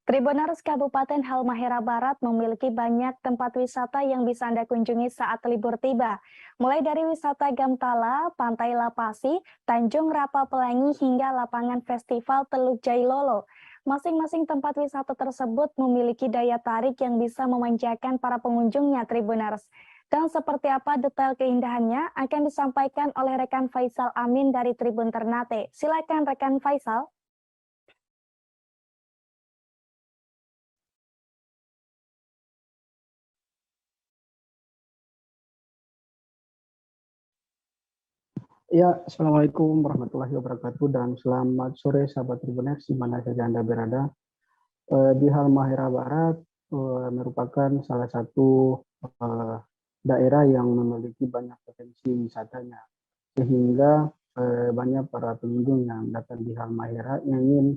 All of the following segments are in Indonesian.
Tribuners Kabupaten Halmahera Barat memiliki banyak tempat wisata yang bisa Anda kunjungi saat libur tiba. Mulai dari wisata Gamtala, Pantai Lapasi, Tanjung Rapa Pelangi hingga lapangan Festival Teluk Jailolo. Masing-masing tempat wisata tersebut memiliki daya tarik yang bisa memanjakan para pengunjungnya, Tribuners. Dan seperti apa detail keindahannya akan disampaikan oleh rekan Faisal Amin dari Tribun Ternate. Silakan rekan Faisal. Ya, Assalamualaikum warahmatullahi wabarakatuh dan selamat sore sahabat Tribuners di mana saja Anda berada. Di Halmahera Barat merupakan salah satu daerah yang memiliki banyak potensi wisatanya, sehingga banyak para pengunjung yang datang di Halmahera yang ingin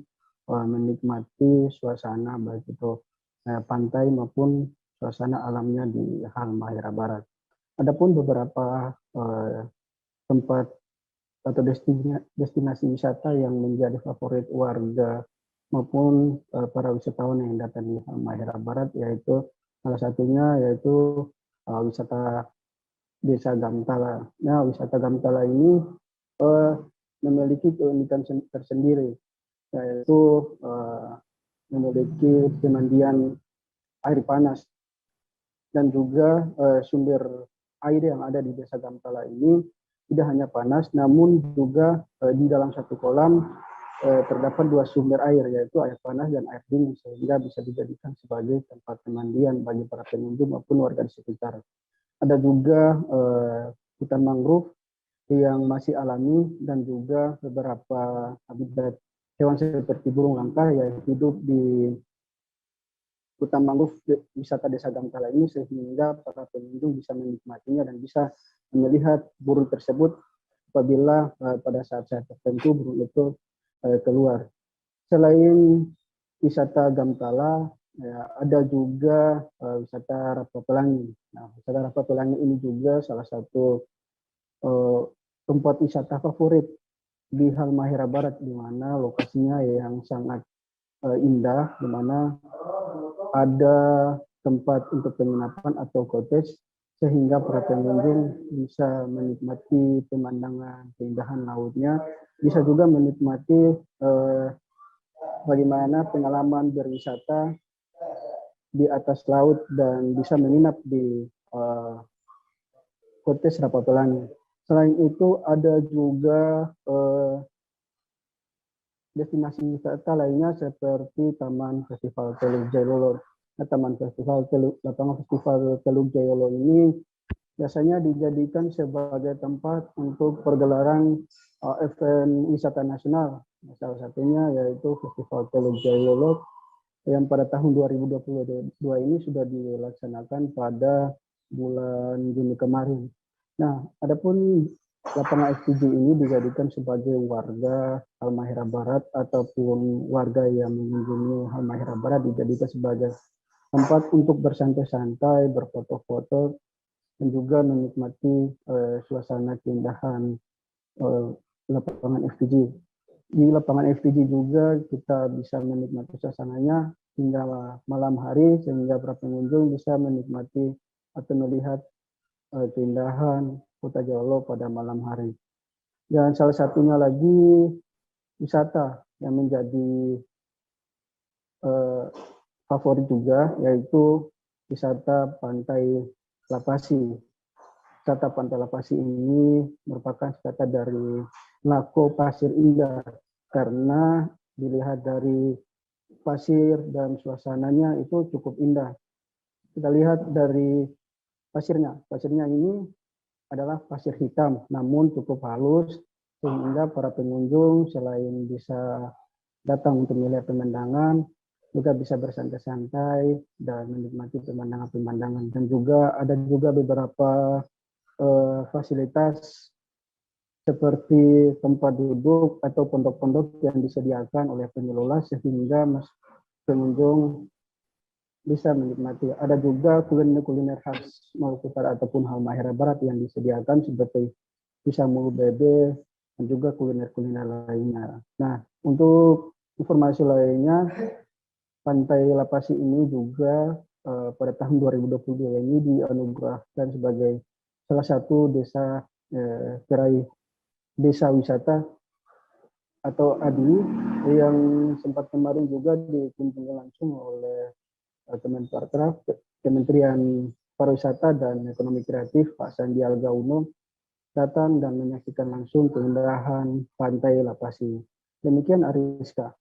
menikmati suasana baik itu pantai maupun suasana alamnya di Halmahera Barat. Adapun beberapa tempat atau destinasi wisata yang menjadi favorit warga maupun para wisatawan yang datang di Halmahera Barat, yaitu salah satunya yaitu wisata Desa Gamtala. Nah, wisata Gamtala ini memiliki keunikan tersendiri, yaitu memiliki pemandian air panas dan juga sumber air yang ada di Desa Gamtala ini tidak hanya panas, namun juga di dalam satu kolam terdapat dua sumber air, yaitu air panas dan air dingin, sehingga bisa dijadikan sebagai tempat pemandian bagi para pengunjung maupun warga di sekitar. Ada juga hutan mangrove yang masih alami dan juga beberapa habitat hewan seperti burung langka yang hidup di hutan mangrove wisata Desa Gamtala ini, sehingga para pengunjung bisa menikmatinya dan bisa melihat burung tersebut apabila pada saat-saat tertentu burung itu keluar. Selain wisata Gamtala, ya, ada juga wisata Rapa Pelangi. Nah, wisata Rapa Pelangi ini juga salah satu tempat wisata favorit di Halmahera Barat, di mana lokasinya yang sangat indah, di mana ada tempat untuk penginapan atau cottage, sehingga para pengunjung bisa menikmati pemandangan keindahan lautnya, bisa juga menikmati bagaimana pengalaman berwisata di atas laut dan bisa menginap di cottage Rapa Pelangi. Selain itu ada juga destinasi wisata lainnya seperti Taman Festival Teluk Jailolo. Nah, lapangan Festival Teluk Jailolo ini biasanya dijadikan sebagai tempat untuk pergelaran event wisata nasional. Salah satunya yaitu Festival Teluk Jailolo yang pada tahun 2022 ini sudah dilaksanakan pada bulan Juni kemarin. Nah, adapun lapangan FPG ini dijadikan sebagai warga Halmahera Barat ataupun warga yang mengunjungi Halmahera Barat dijadikan sebagai tempat untuk bersantai-santai, berfoto-foto, dan juga menikmati suasana keindahan lapangan FPG. Di lapangan FPG juga kita bisa menikmati suasananya hingga malam hari, sehingga para pengunjung bisa menikmati atau melihat keindahan Kota Jailolo pada malam hari. Dan salah satunya lagi wisata yang menjadi favorit juga, yaitu wisata Pantai Lapasi. Wisata Pantai Lapasi ini merupakan wisata dari Lako Pasir Indah, karena dilihat dari pasir dan suasananya itu cukup indah. Kita lihat dari pasirnya. Pasirnya ini adalah pasir hitam, namun cukup halus, sehingga para pengunjung selain bisa datang untuk melihat pemandangan, juga bisa bersantai-santai dan menikmati pemandangan-pemandangan. Dan juga ada juga beberapa fasilitas seperti tempat duduk atau pondok-pondok yang disediakan oleh pengelola, sehingga pengunjung bisa menikmati. Ada juga kuliner-kuliner khas Maluku Utara ataupun Halmahera Barat yang disediakan seperti pisang mulu bebe dan juga kuliner-kuliner lainnya. Nah, untuk informasi lainnya Pantai Lapasi ini juga pada tahun 2022 ini dianugerahkan sebagai salah satu desa gerai desa wisata atau ADWI yang sempat kemarin juga dikunjungi langsung oleh Kemenparekraf, Kementerian Pariwisata dan Ekonomi Kreatif Pak Sandiaga Uno datang dan menyaksikan langsung keindahan Pantai Lapasi. Demikian Ariska.